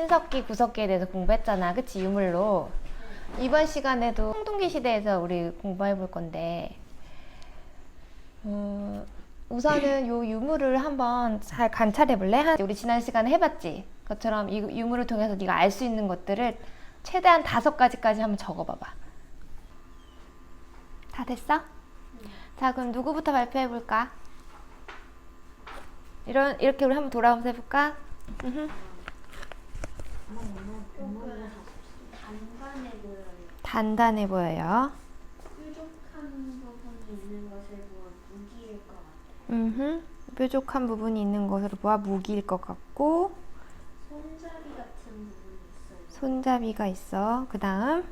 신석기, 구석기에 대해서 공부했잖아. 그치? 유물로. 이번 시간에도 청동기 시대에서 우리 공부해 볼 건데 우선은 요 유물을 한번 잘 관찰해 볼래? 우리 지난 시간에 해봤지? 그것처럼 이 유물을 통해서 네가 알 수 있는 것들을 최대한 5가지까지 한번 적어봐봐. 다 됐어? 자, 그럼 누구부터 발표해 볼까? 이렇게 우리 한번 돌아오면서 해볼까? 단단해 보여요. 단단해 보여요. 뾰족한 부분이 있는 것을 보아 무기일 것 같아요. 뾰족한 부분이 있는 것으로 보아 무기일 것 같고, 손잡이 같은 부분이 있어요. 손잡이가 있어. 그 다음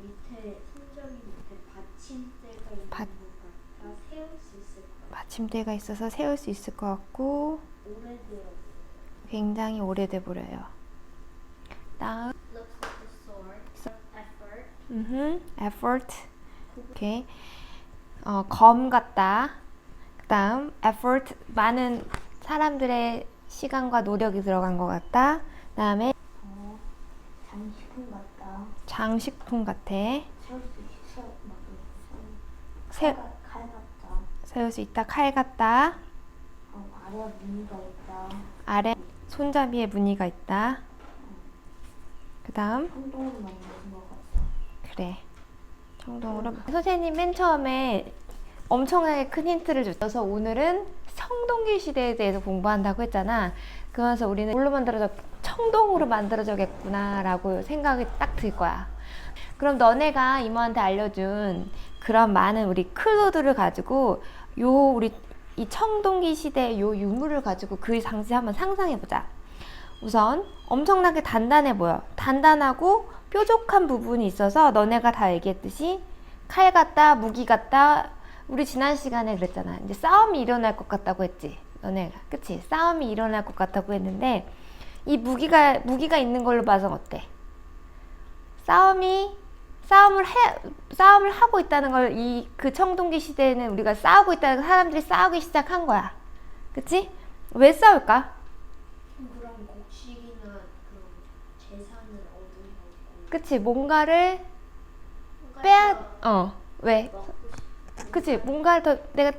밑에 손잡이 밑에 받침대가 있는 것 같아 세울 수 있을 것 같아요. 받침대가 있어서 세울 수 있을 것 같고, 오래되어 굉장히 오래돼 보여요. 다음 looks like a sword. effort. effort. 오케이. 검 같다. 그 다음 effort. 많은 사람들의 시간과 노력이 들어간 것 같다. 그 다음에 장식품 같다. 장식품 같아. 세울 수 있어. 칼 같다. 세울 수 있다. 칼 같다. 아래 무늬가 있다. 아래 손잡이에 무늬가 있다. 그 다음 청동으로 만든 것 같다. 그래. 청동으로. 선생님 맨 처음에 엄청나게 큰 힌트를 줬어서 오늘은 청동기 시대에 대해서 공부한다고 했잖아. 그러면서 우리는 뭘로 만들어져? 청동으로 만들어져겠구나 라고 생각이 딱 들 거야. 그럼 너네가 이모한테 알려준 그런 많은 우리 클로드를 가지고 우리 이 청동기 시대의 요 유물을 가지고 그 장치 한번 상상해보자. 우선 엄청나게 단단해 보여. 단단하고 뾰족한 부분이 있어서 너네가 다 얘기했듯이 칼 같다, 무기 같다. 우리 지난 시간에 그랬잖아. 이제 싸움이 일어날 것 같다고 했지. 너네가. 그치? 싸움이 일어날 것 같다고 했는데 이 무기가 있는 걸로 봐서 어때? 싸움을 하고 있다는 걸 그 청동기 시대에는 우리가 싸우고 있다는 걸 사람들이 싸우기 시작한 거야. 그치? 왜 싸울까? 그런 곡식이나 그런 재산을 얻으려고. 그치? 뭔가를 왜? 그치? 뭔가를 더 내가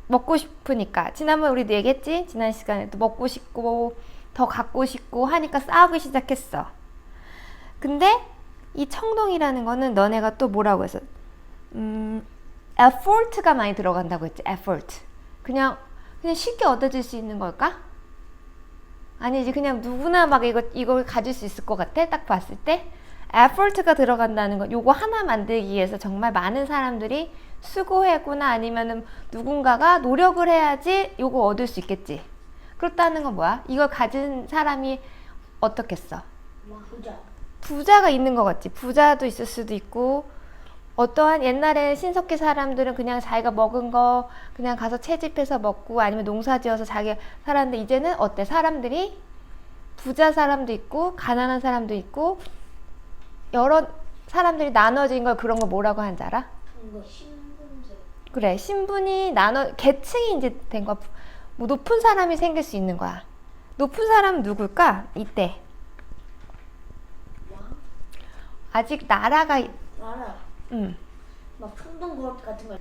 먹고 싶으니까. 지난번에 우리도 얘기했지? 지난 시간에도 먹고 싶고 더 갖고 싶고 하니까 싸우기 시작했어. 근데 이 청동이라는 거는 너네가 또 뭐라고 했어? effort가 많이 들어간다고 했지. effort. 그냥 쉽게 얻어질 수 있는 걸까? 아니지. 그냥 누구나 막 이걸 가질 수 있을 것 같아? 딱 봤을 때 effort가 들어간다는 건 요거 하나 만들기 위해서 정말 많은 사람들이 수고했구나 아니면은 누군가가 노력을 해야지 요거 얻을 수 있겠지. 그렇다는 건 뭐야? 이걸 가진 사람이 어떻겠어? 부자가 있는 것 같지. 부자도 있을 수도 있고 어떠한 옛날에 신석기 사람들은 그냥 자기가 먹은 거 그냥 가서 채집해서 먹고 아니면 농사지어서 자기 살았는데 이제는 어때? 사람들이 부자 사람도 있고 가난한 사람도 있고 여러 사람들이 나눠진 걸 그런 거 뭐라고 하는지 알아? 신분제. 그래. 신분이 계층이 이제 된 거야. 뭐 높은 사람이 생길 수 있는 거야. 높은 사람은 누굴까? 이때. 아직 나라가 나라. 막 청동그릇 같은 거.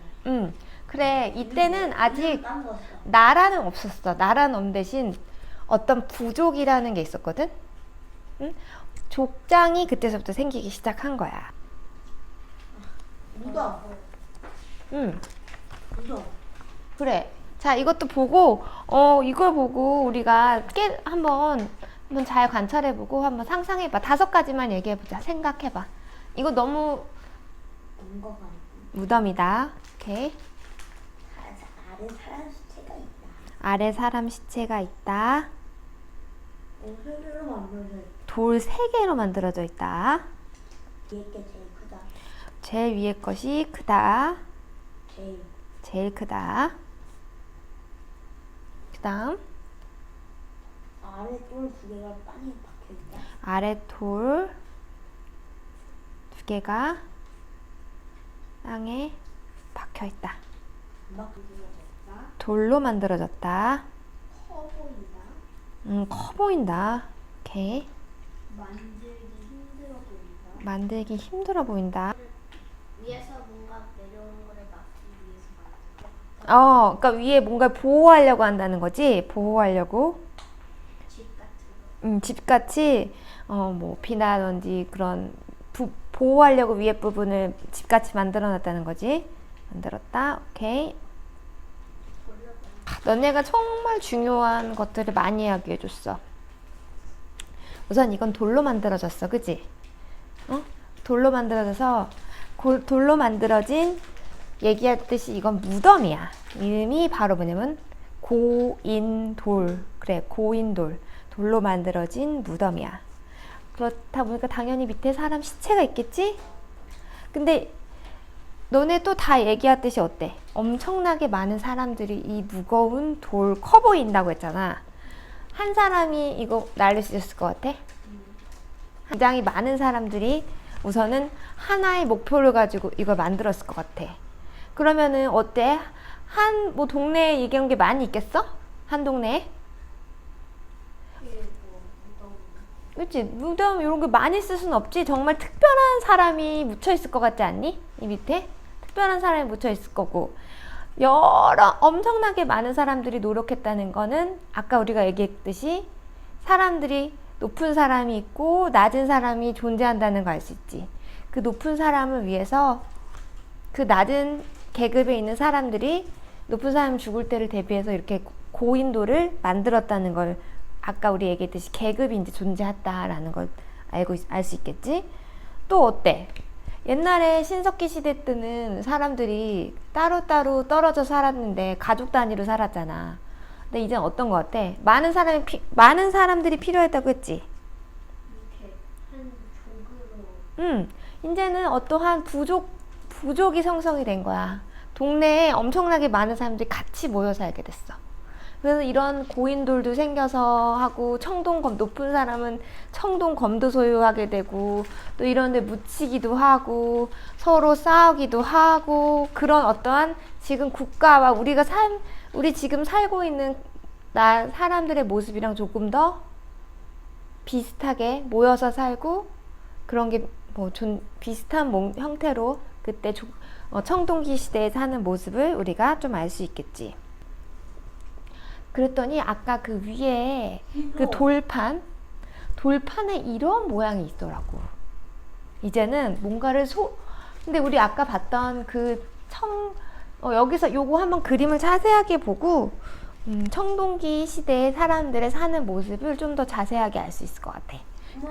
그래. 이때는 아직 나라는 없었어. 나라는 없는 대신 어떤 부족이라는 게 있었거든. 족장이 그때서부터 생기기 시작한 거야. 무덤. 무덤. 그래. 자, 이것도 보고 이걸 보고 우리가 한번 잘 관찰해보고 한번 상상해봐. 5가지만 얘기해보자. 생각해봐. 이거 너무 무덤이다. 오케이. 아래 사람 시체가 있다. 아래 사람 시체가 있다. 돌 3개로 만들어져 있다. 위에 게 제일 크다. 제일 위에 것이 크다. 제일 크다. 그 다음 아래 돌 2개가 땅에 박혀있다. 아래 돌 2개가 땅에 박혀있다. 돌로 만들어졌다. 커 보인다. 커 보인다. 오케이. 만들기 힘들어 보인다. 만들기 힘들어 보인다. 위에서 뭔가 내려오는 거를 막기 위해서 만든 그러니까 위에 뭔가 보호하려고 한다는 거지. 보호하려고. 집 같은 거. 집같이 뭐 비나든지 그런 보호하려고 위에 부분을 집같이 만들어 놨다는 거지. 만들었다. 오케이. 너네가 정말 중요한 것들을 많이 이야기해 줬어. 우선 이건 돌로 만들어졌어. 그지? 돌로 만들어져서 돌로 만들어진, 얘기했듯이 이건 무덤이야. 이름이 바로 뭐냐면 고인돌. 그래, 고인돌. 돌로 만들어진 무덤이야. 그렇다 보니까 당연히 밑에 사람 시체가 있겠지? 근데 너네 또 다 얘기했듯이 어때? 엄청나게 많은 사람들이 이 무거운 돌 커 보인다고 했잖아. 한 사람이 이거 날릴 수 있을 것 같아? 굉장히 많은 사람들이 우선은 하나의 목표를 가지고 이걸 만들었을 것 같아. 그러면은 어때? 뭐 동네에 이런 게 많이 있겠어? 한 동네에? 그치? 무덤 이런 게 많이 쓸 수는 없지. 정말 특별한 사람이 묻혀 있을 것 같지 않니? 이 밑에 특별한 사람이 묻혀 있을 거고, 엄청나게 많은 사람들이 노력했다는 거는 아까 우리가 얘기했듯이 사람들이, 높은 사람이 있고 낮은 사람이 존재한다는 걸 알 수 있지. 그 높은 사람을 위해서 그 낮은 계급에 있는 사람들이 높은 사람이 죽을 때를 대비해서 이렇게 고인돌을 만들었다는 걸, 아까 우리 얘기했듯이 계급이 이제 존재했다라는 걸 알 수 있겠지. 또 어때? 옛날에 신석기 시대 때는 사람들이 따로따로 떨어져 살았는데 가족 단위로 살았잖아. 근데 이제는 어떤 것 같아? 많은 사람들이 필요했다고 했지. 이렇게 한 족으로. 이제는 어떠한 부족이 형성이 된 거야. 동네에 엄청나게 많은 사람들이 같이 모여 살게 됐어. 그래서 이런 고인돌도 생겨서 하고, 높은 사람은 청동검도 소유하게 되고, 또 이런 데 묻히기도 하고, 서로 싸우기도 하고, 그런 어떠한 지금 국가와 우리 지금 살고 있는 사람들의 모습이랑 조금 더 비슷하게 모여서 살고, 그런 게 뭐 비슷한 형태로 그때 청동기 시대에 사는 모습을 우리가 좀 알 수 있겠지. 그랬더니 아까 그 위에 그 돌판에 이런 모양이 있더라고. 이제는 뭔가를 근데 우리 아까 봤던 여기서 요거 한번 그림을 자세하게 보고 청동기 시대의 사람들의 사는 모습을 좀 더 자세하게 알 수 있을 것 같아.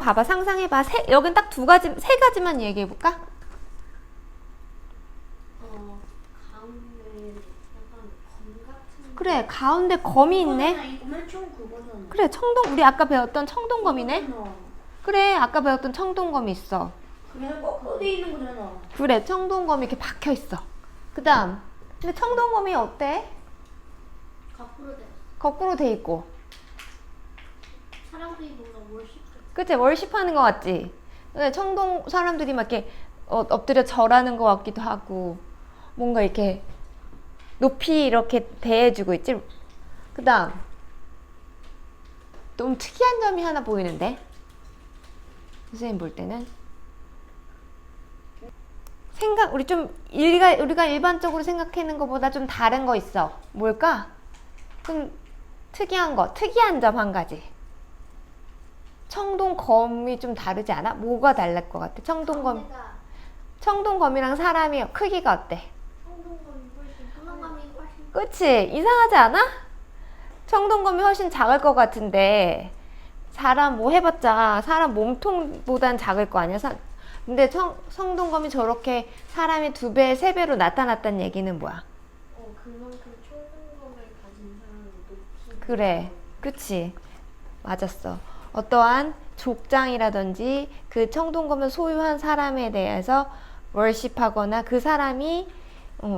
봐봐, 상상해봐. 여긴 딱 세 가지만 얘기해볼까? 가운데 약간 검 같은. 그래, 가운데 검이 있네. 이거 맨 처음 그거잖아. 그래, 우리 아까 배웠던 청동검이네. 그래, 아까 배웠던 청동검이 있어. 그냥 거꾸로 돼 있는 거잖아. 그래, 청동검이 이렇게 박혀 있어. 그 다음, 근데 청동검이 어때? 거꾸로 돼. 거꾸로 돼 있고. 사람들이 뭔가 월십. 그치, 월십하는 것 같지? 근데 사람들이 막 이렇게 엎드려 절하는 것 같기도 하고, 뭔가 이렇게 높이 이렇게 대해주고 있지? 그 다음, 좀 특이한 점이 하나 보이는데? 선생님 볼 때는? 우리가 일반적으로 생각하는 것보다 좀 다른 거 있어. 뭘까? 좀 특이한 점 한 가지. 청동검이 좀 다르지 않아? 뭐가 다를 것 같아? 청동검이랑 사람이 크기가 어때? 청동검이 훨씬. 그치? 이상하지 않아? 청동검이 훨씬 작을 것 같은데, 사람 뭐 해봤자 사람 몸통보단 작을 거 아니야? 근데 청동검이 저렇게 사람의 2배, 3배로 나타났다는 얘기는 뭐야? 그만큼 청동검을 가진 사람은 높이. 그래, 그치? 맞았어. 어떠한 족장이라든지 그 청동검을 소유한 사람에 대해서 월십하거나 그 사람이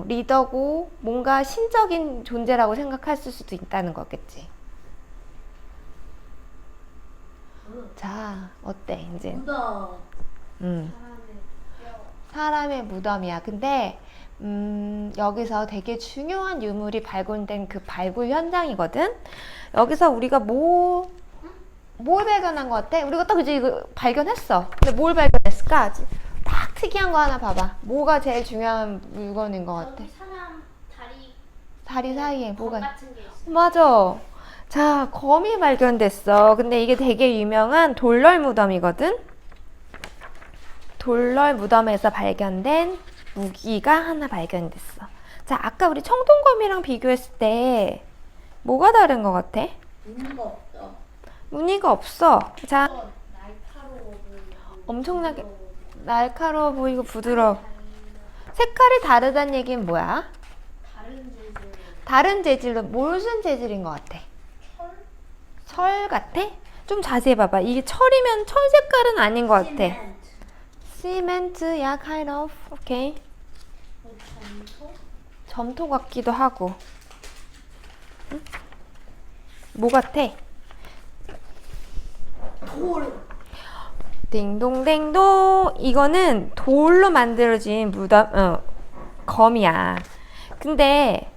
리더고 뭔가 신적인 존재라고 생각할 수도 있다는 거겠지. 자, 어때 이제? 무덤. 사람의 무덤이야. 근데 여기서 되게 중요한 유물이 발굴된 그 발굴 현장이거든. 여기서 우리가 뭘 발견한 것 같아? 우리가 딱 이제 이거 발견했어. 근데 뭘 발견했을까? 딱 특이한 거 하나 봐봐. 뭐가 제일 중요한 물건인 것 같아? 저기 사람 다리 다리 사이에 뭐가 같은 게 있어. 맞아. 자, 검이 발견됐어. 근데 이게 되게 유명한 돌널 무덤이거든? 돌널 무덤에서 발견된 무기가 하나 발견됐어. 자, 아까 우리 청동검이랑 비교했을 때 뭐가 다른 것 같아? 있는 거 없어. 무늬가 없어. 자, 날카로워 보이고. 엄청나게 부드러워 보이고. 날카로워 보이고 부드러워. 색깔이 다르다는 얘기는 뭐야? 다른 재질. 다른 재질로 무슨 재질인 것 같아? 철? 철 같아? 좀 자세히 봐봐. 이게 철이면 철 색깔은 아닌 것 같아. 시멘트. 시멘트, 야, kind of. 오케이. 점토? 점토 같기도 하고. 응? 뭐 같아? 돌. 딩동댕동. 이거는 돌로 만들어진 검이야. 근데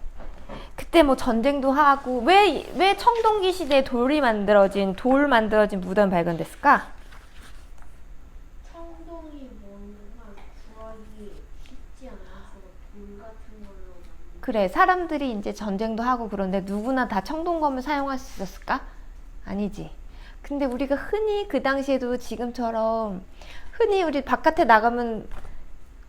그때 뭐 전쟁도 하고 왜 청동기 시대에 돌 만들어진 무덤 발견됐을까? 청동이 뭔가 구하기 쉽지 않아서 돌 같은 걸로 만든. 그래, 사람들이 이제 전쟁도 하고 그런데 누구나 다 청동검을 사용할 수 있었을까? 아니지. 근데 우리가 흔히 그 당시에도 지금처럼 흔히 우리 바깥에 나가면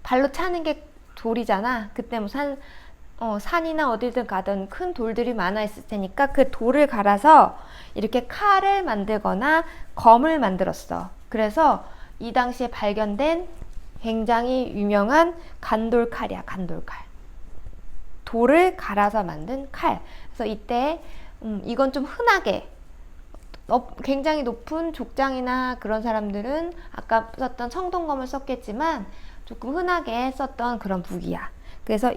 발로 차는 게 돌이잖아. 그때 뭐 산이나 어디든 가던 큰 돌들이 많아 있을 테니까 그 돌을 갈아서 이렇게 칼을 만들거나 검을 만들었어. 그래서 이 당시에 발견된 굉장히 유명한 간돌칼이야, 간돌칼. 돌을 갈아서 만든 칼. 그래서 이때 이건 좀 흔하게 굉장히 높은 족장이나 그런 사람들은 아까 썼던 청동검을 썼겠지만 조금 흔하게 썼던 그런 무기야. 그래서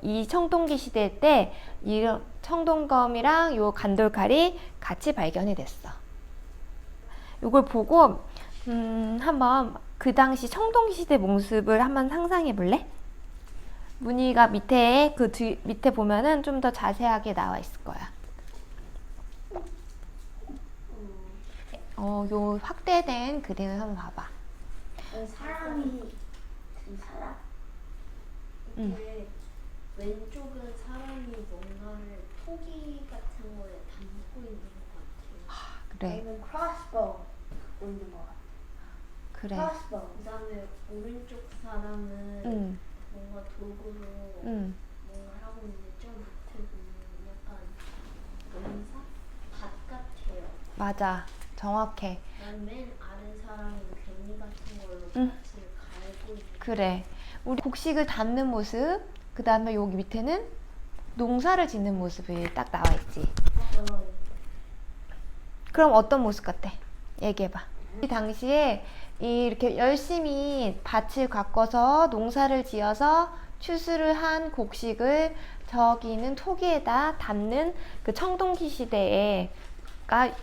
이 청동기 시대 때 이 청동검이랑 요 간돌칼이 같이 발견이 됐어. 이걸 보고 한번 그 당시 청동기 시대 모습을 한번 상상해 볼래? 무늬가 밑에 밑에 보면은 좀 더 자세하게 나와 있을 거야. 요 확대된 그림을 한번 봐봐. 사람이 사람. 이게 왼쪽은 사람이 뭔가를 토기 같은 거에 담고 있는 것 같아요. 그래, 아니면 크로스보우 갖고 있는 것 같아요. 그래. 크로스보우. 그다음에 오른쪽 사람은 뭔가 도구로 뭔가 하고 있는데 좀 밑에 보면 약간 농사 밭 같아요. 맞아, 정확해. 맨 아래 사람은 개미 같은 걸로 밭을 갈고 있는. 그래. 우리 곡식을 담는 모습, 그 다음에 여기 밑에는 농사를 짓는 모습이 딱 나와 있지. 그럼 어떤 모습 같아? 얘기해봐. 이 당시에 이렇게 열심히 밭을 가꿔서 농사를 지어서 추수를 한 곡식을 저기 있는 토기에다 담는 그 청동기 시대에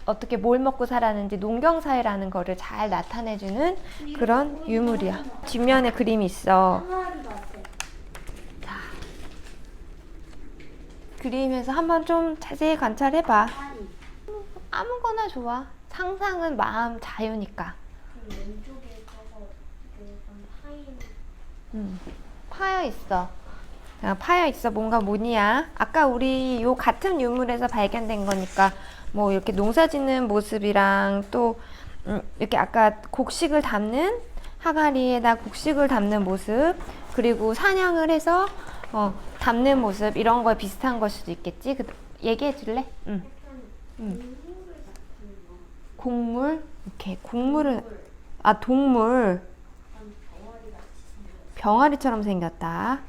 어떻게 뭘 먹고 살았는지 농경사회라는 거를 잘 나타내주는 그런 유물이야. 뒷면에 그림이 있어. 항아리 같아. 자, 그림에서 한번 좀 자세히 관찰해봐. 항아리. 아무거나 좋아. 상상은 마음 자유니까. 왼쪽에 저거 약간 파인. 파여 있어. 자, 파여 있어. 뭔가 무늬야. 아까 우리 요 같은 유물에서 발견된 거니까 뭐 이렇게 농사 짓는 모습이랑 또 이렇게 아까 곡식을 담는 항아리에다 곡식을 담는 모습, 그리고 사냥을 해서 담는 모습, 이런 거에 비슷한 걸 수도 있겠지. 얘기해 줄래? 약간 동물 같은 거. 곡물? 오케이. 곡물을 동물. 약간 병아리 같이 생겼어. 병아리처럼 생겼다.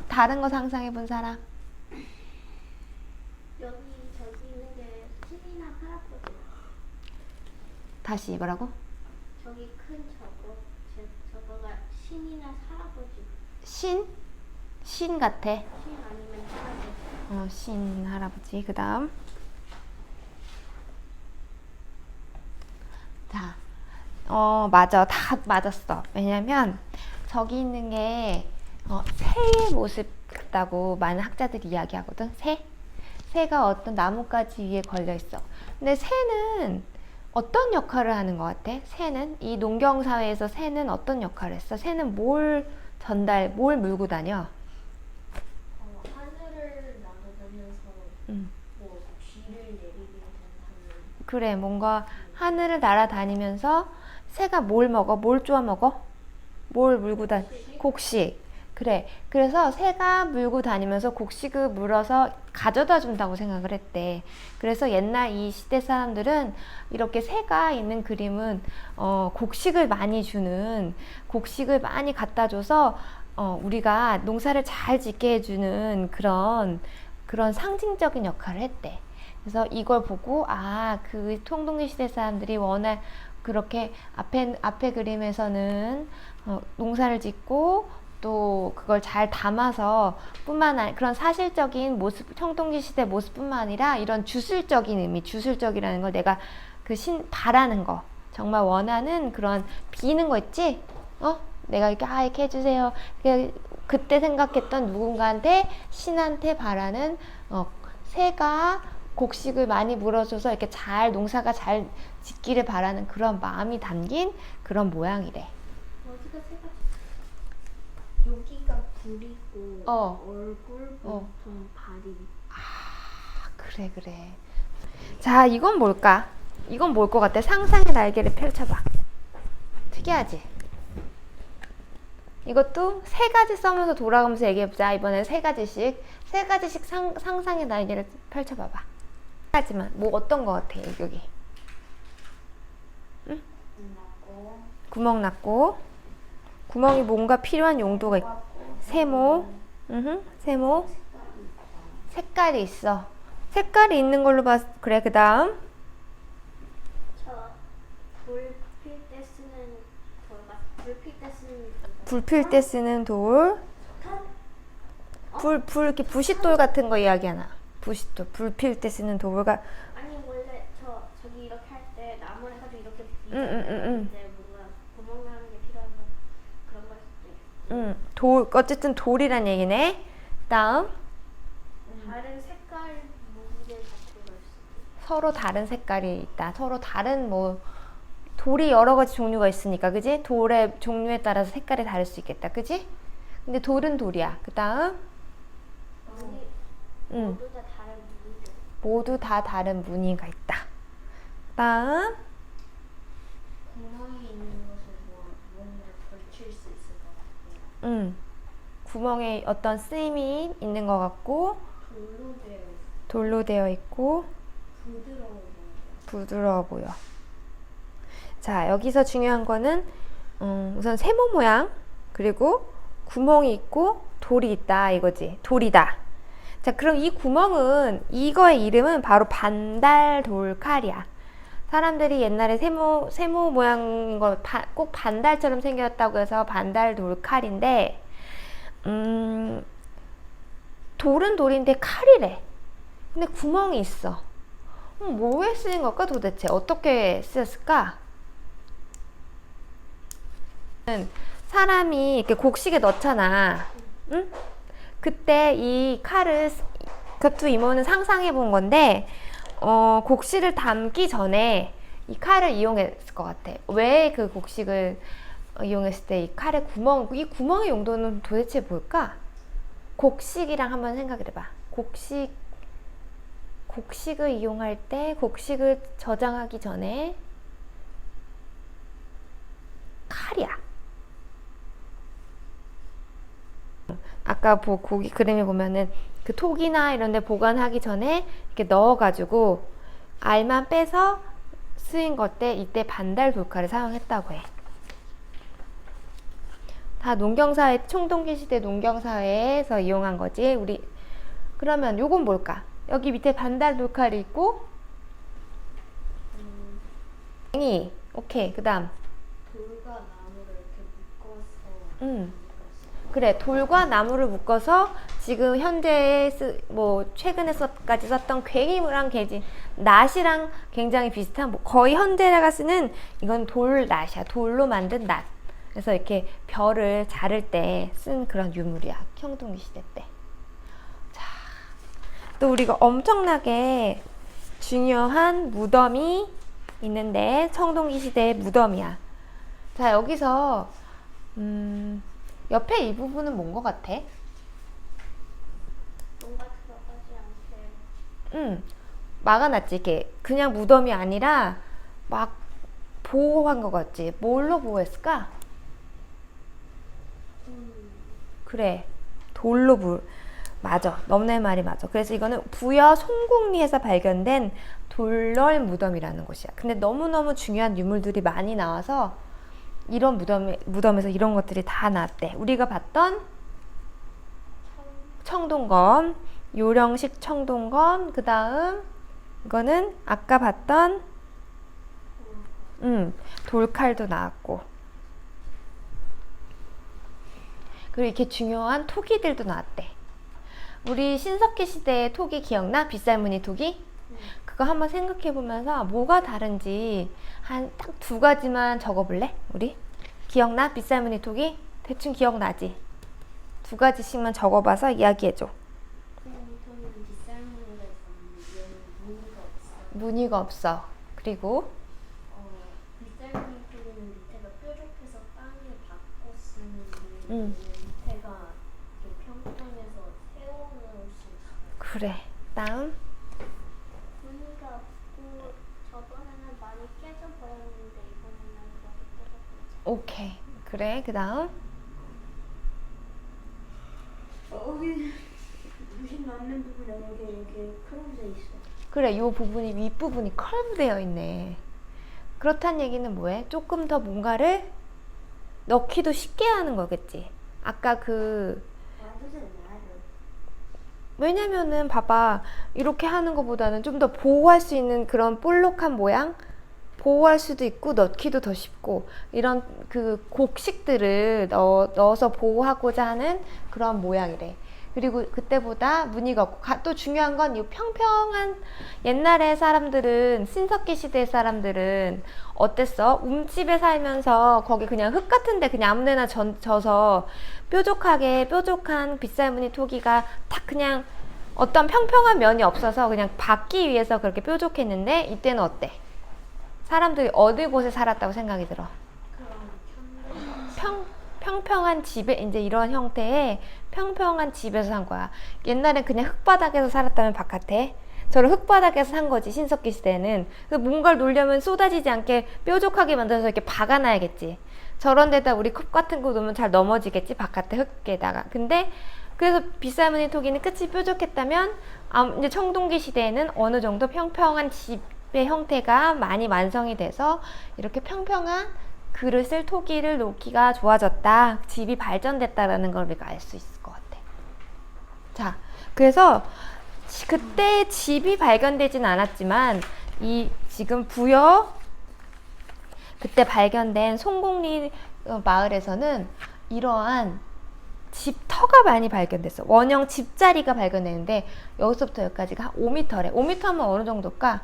다른 거 상상해 본 사람? 여기 저기 있는 게 신이나 할아버지. 다시 뭐라고? 저기 큰 저거가 신이나 할아버지. 신 같아. 신 아니면 할아버지. 신 할아버지. 그 다음. 자, 맞아. 다 맞았어. 왜냐면 저기 있는 게 새의 모습 같다고 많은 학자들이 이야기하거든. 새가 어떤 나뭇가지 위에 걸려 있어. 근데 새는 어떤 역할을 하는 것 같아? 새는 이 농경 사회에서 새는 어떤 역할을 했어? 새는 뭘 물고 다녀? 하늘을 날아다녀서 뭐 비를 내리게 하는. 그래, 뭔가 하늘을 날아다니면서 새가 뭘 먹어? 뭘 쪼아 먹어? 뭘 물고 다니? 곡식. 그래. 그래서 새가 물고 다니면서 곡식을 물어서 가져다 준다고 생각을 했대. 그래서 옛날 이 시대 사람들은 이렇게 새가 있는 그림은 곡식을 많이 주는, 곡식을 많이 갖다 줘서 우리가 농사를 잘 짓게 해주는 그런 상징적인 역할을 했대. 그래서 이걸 보고 그 청동기 시대 사람들이 워낙 그렇게 앞에 그림에서는 농사를 짓고 또 그걸 잘 담아서 그런 사실적인 모습, 청동기 시대 모습뿐만 아니라 이런 주술적인 의미, 주술적이라는 걸 내가 바라는 거, 정말 원하는 그런 비는 거 있지? 내가 이렇게 해주세요. 그때 생각했던 누군가한테, 신한테 바라는 새가 곡식을 많이 물어줘서 이렇게 농사가 잘 짓기를 바라는 그런 마음이 담긴 그런 모양이래. 어디가 새가 여기가 불이고 얼굴, 몸통, 발이. 그래. 자, 이건 뭘까? 이건 뭘 것 같아? 상상의 날개를 펼쳐봐. 특이하지? 이것도 세 가지 써면서 돌아가면서 얘기해보자. 이번엔 세 가지씩 상상의 날개를 펼쳐봐봐. 하지만 뭐 어떤 것 같아? 여기 응? 구멍 났고 구멍이 뭔가 필요한 용도가 있고 세모 색깔이 있어. 색깔이 있는 걸로 봤어. 그래. 그 다음 불 필 때 쓰는 돌. 이렇게 부싯돌 같은 거 이야기하나? 부싯돌. 불 필 때 쓰는 돌가. 아니 원래 저기 이렇게 할 때 나무 해가지고 이렇게 이제 뭔가 구멍 나는 게 필요한 건 그런 걸 수도 있고. 돌. 어쨌든 돌이란 얘기네. 다음 다른 색깔 무게 자체가 있어. 서로 다른 색깔이 있다. 서로 다른 돌이 여러 가지 종류가 있으니까, 그지? 돌의 종류에 따라서 색깔이 다를 수 있겠다, 그지? 근데 돌은 돌이야. 그 다음 모두 다 다른 무늬죠. 모두 다 다른 무늬가 있다. 다음 구멍이 있는 곳에 뭔가 걸칠 수 있을 것 같아요. 구멍에 어떤 쓰임이 있는 것 같고 돌로 되어 있고 부드러워 보여. 자, 여기서 중요한 거는 우선 세모 모양, 그리고 구멍이 있고 돌이 있다 이거지. 돌이다. 자, 그럼 이 구멍은, 이거의 이름은 바로 반달돌칼이야. 사람들이 옛날에 세모 모양인 거 꼭 반달처럼 생겼다고 해서 반달돌칼인데, 돌은 돌인데 칼이래. 근데 구멍이 있어. 뭐에 쓰인 걸까 도대체? 어떻게 쓰였을까? 사람이 이렇게 곡식에 넣잖아. 응? 그때 이 칼을, 그것도 이모는 상상해 본 건데, 곡식을 담기 전에 이 칼을 이용했을 것 같아. 왜 그 곡식을 이용했을 때 이 칼의 이 구멍의 용도는 도대체 뭘까? 곡식이랑 한번 생각을 해봐. 곡식을 이용할 때, 곡식을 저장하기 전에 칼이야. 아까 고기 그림에 보면은 그 톡이나 이런 데 보관하기 전에 이렇게 넣어가지고 알만 빼서 쓰인 것 때 이때 반달 돌칼을 사용했다고 해. 다 농경사회, 청동기 시대 농경사회에서 이용한 거지. 그러면 요건 뭘까? 여기 밑에 반달 돌칼이 있고, 오케이. 그 다음 돌과 나무를 이렇게 묶어서. 그래, 돌과 나무를 묶어서 지금 현재 최근에까지 썼던 괭이랑 낫이랑 굉장히 비슷한, 거의 현재가 쓰는, 이건 돌낫이야. 돌로 만든 낫. 그래서 이렇게 벼를 자를 때 쓴 그런 유물이야. 청동기 시대 때. 자, 또 우리가 엄청나게 중요한 무덤이 있는데 청동기 시대의 무덤이야. 자, 여기서 옆에 이 부분은 뭔 것 같아? 뭔가 들어가지 않게. 막아놨지. 이게 그냥 무덤이 아니라 막 보호한 것 같지. 뭘로 보호했을까? 그래, 돌로 맞아. 너네 말이 맞아. 그래서 이거는 부여 송곡리에서 발견된 돌널 무덤이라는 곳이야. 근데 너무너무 중요한 유물들이 많이 나와서 이런 무덤에서 이런 것들이 다 나왔대. 우리가 봤던 청동검, 요령식 청동검, 그 다음 이거는 아까 봤던 돌칼도 나왔고, 그리고 이렇게 중요한 토기들도 나왔대. 우리 신석기 시대의 토기 기억나? 빗살무늬 토기? 그거 한번 생각해 보면서 뭐가 다른지 한 딱 2가지만 적어볼래? 우리? 기억나? 빗살무늬 토기? 대충 기억나지? 2가지씩만 적어봐서 이야기해줘. 저는 빗살무늬가 있었는데 얘는 무늬가 없어. 무늬가 없어. 그리고 빗살무늬 토기는 밑에가 뾰족해서 땅에 박고 쓰는데 음. 밑에가 이렇게 평평해서 세워놓을 수 있어요. 그래. 다음. 무늬가 없고 저번에는 많이 깨져 보였는데 이번에는 그렇게 깨져 보이지 않아요. 오케이. 그래. 그 다음. 여기 무심 남는 부분에 이렇게 크롬돼 있어. 그래. 요 부분이 윗부분이 컬브 되어 있네. 그렇다는 얘기는 뭐해? 조금 더 뭔가를 넣기도 쉽게 하는 거겠지. 아까 왜냐면은 봐봐, 이렇게 하는 것보다는 좀 더 보호할 수 있는 그런 볼록한 모양, 보호할 수도 있고 넣기도 더 쉽고, 이런 그 곡식들을 넣어서 보호하고자 하는 그런 모양이래. 그리고 그때보다 무늬가 없고, 또 중요한 건 이 평평한, 옛날에 사람들은, 신석기 시대 사람들은 어땠어? 움집에 살면서 거기 그냥 흙 같은데 그냥 아무데나 져서 뾰족한 빗살무늬 토기가 딱 그냥 어떤 평평한 면이 없어서 그냥 받기 위해서 그렇게 뾰족했는데, 이때는 어때? 사람들이 어디 곳에 살았다고 생각이 들어? 평평한 집에, 이제 이런 형태의 평평한 집에서 산 거야. 옛날엔 그냥 흙바닥에서 살았다면 바깥에, 저런 흙바닥에서 산 거지, 신석기 시대에는. 그래서 뭔가를 놓으려면 쏟아지지 않게 뾰족하게 만들어서 이렇게 박아놔야겠지. 저런 데다 우리 컵 같은 거 놓으면 잘 넘어지겠지, 바깥에 흙에다가. 근데 그래서 빗살무늬 토기는 끝이 뾰족했다면, 이제 청동기 시대에는 어느 정도 평평한 집의 형태가 많이 완성이 돼서 이렇게 평평한 그릇을, 토기를 놓기가 좋아졌다, 집이 발전됐다라는 걸 우리가 알 수 있을 것 같아. 자, 그래서 그때 집이 발견되진 않았지만 이 지금 그때 발견된 송곡리 마을에서는 이러한 집터가 많이 발견됐어. 원형 집자리가 발견되는데 여기서부터 여기까지가 한 5m래. 5m면 어느 정도일까?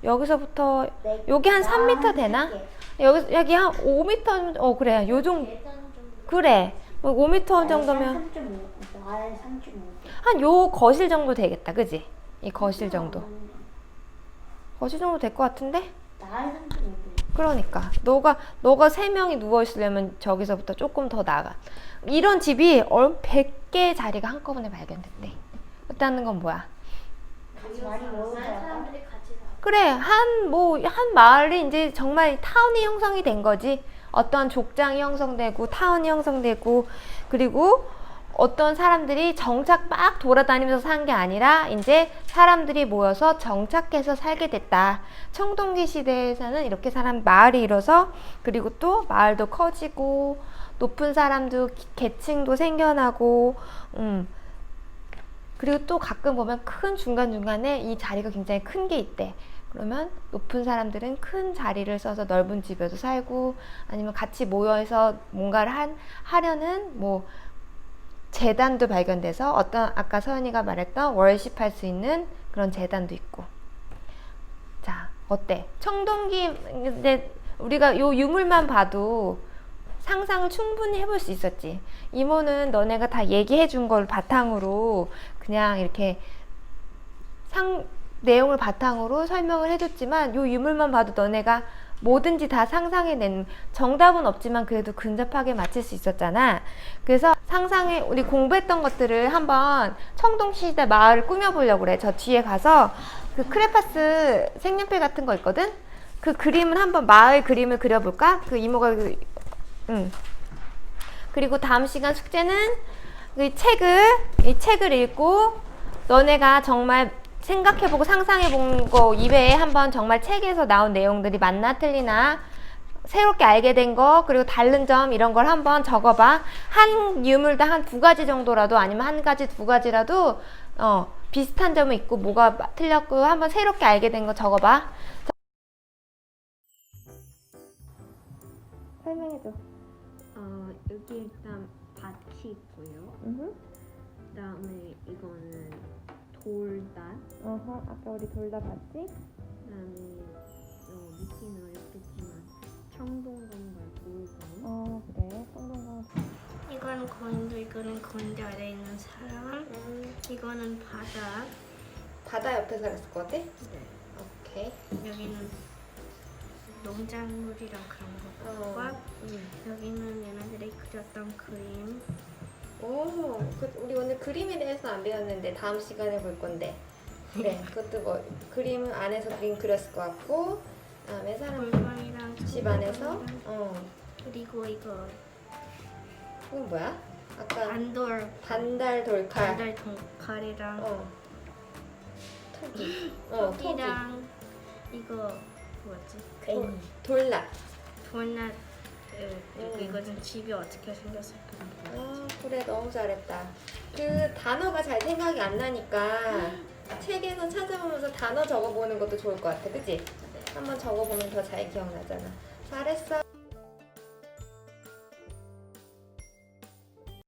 여기서부터 여기 한 3m 되나? 여기 한 5m, 그래, 요 정도. 그래, 5m 정도면 3.5. 한 요 거실 정도 되겠다, 그지? 이 거실 정도. 거실 정도 될 것 같은데? 날 3.5. 그러니까 너가 3명이 누워 있으려면 저기서부터 조금 더 나가. 이런 집이 100개의 자리가 한꺼번에 발견됐대. 그렇다는 건 뭐야? 사람들이 같이 살아. 그래, 한 마을이 이제 정말 타운이 형성이 된 거지. 어떤 족장이 형성되고 타운이 형성되고, 그리고 어떤 사람들이 정착 막 돌아다니면서 산 게 아니라 이제 사람들이 모여서 정착해서 살게 됐다. 청동기 시대에서는 이렇게 마을이 일어서, 그리고 또 마을도 커지고 높은 사람도 계층도 생겨나고, 그리고 또 가끔 보면 큰 중간중간에 이 자리가 굉장히 큰 게 있대. 그러면 높은 사람들은 큰 자리를 써서 넓은 집에도 살고, 아니면 같이 모여서 뭔가를 하려는 재단도 발견돼서 아까 서연이가 말했던 월십할 수 있는 그런 재단도 있고. 자, 어때? 청동기, 이제 우리가 요 유물만 봐도 상상을 충분히 해볼 수 있었지. 이모는 너네가 다 얘기해 준 걸 바탕으로 그냥 이렇게 내용을 바탕으로 설명을 해줬지만 요 유물만 봐도 너네가 뭐든지 다 상상해낸, 정답은 없지만 그래도 근접하게 맞힐 수 있었잖아. 그래서 상상해, 우리 공부했던 것들을 한번 청동시대 마을을 꾸며보려고 그래. 저 뒤에 가서 그 크레파스 색연필 같은 거 있거든? 그 그림을 한번, 마을 그림을 그려볼까? 그 이모가 그리고 다음 시간 숙제는 이 책을 읽고 너네가 정말 생각해보고 상상해본 거 이외에 한번 정말 책에서 나온 내용들이 맞나 틀리나 새롭게 알게 된 거, 그리고 다른 점 이런 걸 한번 적어봐. 한 유물당 한 2가지 정도라도, 아니면 1가지 2가지라도 비슷한 점이 있고 뭐가 틀렸고 한번 새롭게 알게 된 거 적어봐. 설명해줘. 여기 일단 밭이 있고요. 그다음에 이거는 돌밭. 아까 우리 돌 다 봤지? 그다음에 밑에는 어렵겠지만 청동건과 돌건. 그래. 성동강. 이거는 건도, 이거는 건대 아래에 있는 사람. 이거는 바다. 바다 옆에 살았을 것 같아? 네. 오케이. 여기는 농작물이랑 그런 것과 여기는 얘네들이 그렸던 그림. 우리 오늘 그림에 대해서는 안 배웠는데 다음 시간에 볼 건데. 그래, 그것도 뭐 그림 안에서 그림 그렸을 것 같고, 그다음에 사람 돌방이랑 집 안에서, 그리고 이거 이건 뭐야? 아까 반달 돌칼, 동칼이랑 토기, 토끼랑 이거 뭐지? 돌납. 돌낫. 이거는 집이 어떻게 생겼을까? 그래, 너무 잘했다. 그 단어가 잘 생각이 안 나니까 책에서 찾아보면서 단어 적어보는 것도 좋을 것 같아, 그치? 한번 적어보면 더 잘 기억나잖아. 잘했어.